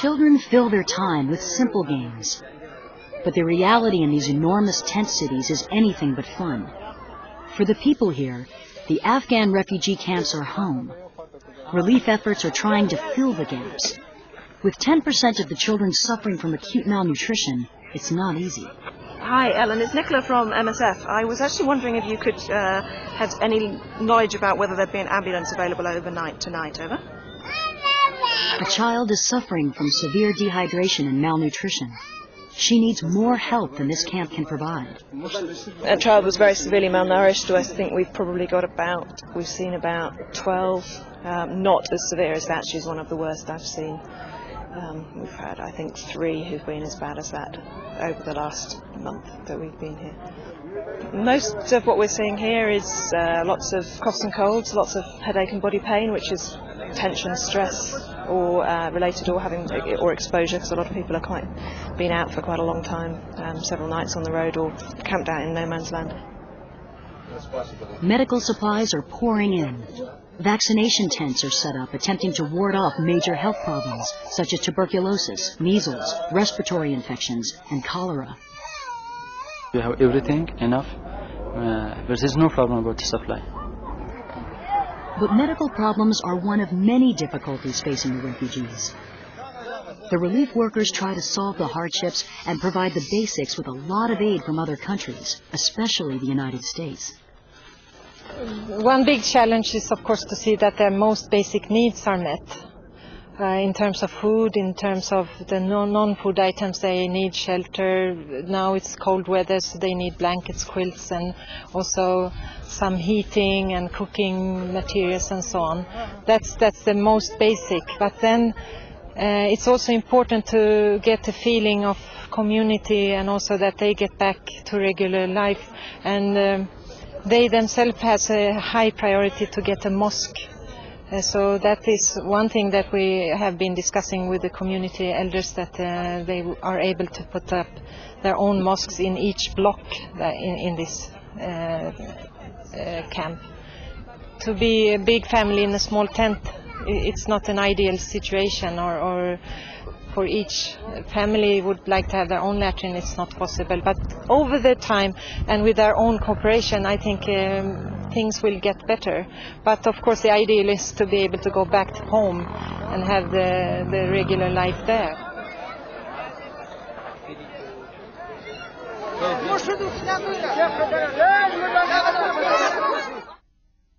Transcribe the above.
Children fill their time with simple games. But the reality in these enormous tent cities is anything but fun. For the people here, the Afghan refugee camps are home. Relief efforts are trying to fill the gaps. With 10% of the children suffering from acute malnutrition, it's not easy. Hi, Ellen. It's Nicola from MSF. I was actually wondering if you could have any knowledge about whether there'd be an ambulance available overnight tonight. Over. A child is suffering from severe dehydration and malnutrition. She needs more help than this camp can provide. That child was very severely malnourished. I think we've seen about 12, not as severe as that. She's one of the worst I've seen. We've had, I think, 3 who've been as bad as that over the last month that we've been here. Most of what we're seeing here is lots of coughs and colds, lots of headache and body pain, which is tension, stress, or related or exposure, because a lot of people are been out for quite a long time, several nights on the road or camped out in no man's land. Medical supplies are pouring in. Vaccination tents are set up attempting to ward off major health problems such as tuberculosis, measles, respiratory infections, and cholera. We have everything enough. There is no problem about the supply. But medical problems are one of many difficulties facing the refugees. The relief workers try to solve the hardships and provide the basics with a lot of aid from other countries, especially the United States. One big challenge is, of course, to see that their most basic needs are met. In terms of food, in terms of the non-food items, they need shelter. Now it's cold weather, so they need blankets, quilts, and also some heating and cooking materials and so on. That's the most basic. But then it's also important to get a feeling of community and also that they get back to regular life. And they themselves has a high priority to get a mosque. So that is one thing that we have been discussing with the community elders, that they are able to put up their own mosques in each block in this camp. To be a big family in a small tent, it's not an ideal situation, or for each family would like to have their own latrine, it's not possible. But over the time and with our own cooperation, I think things will get better. But of course the ideal is to be able to go back home and have the regular life there.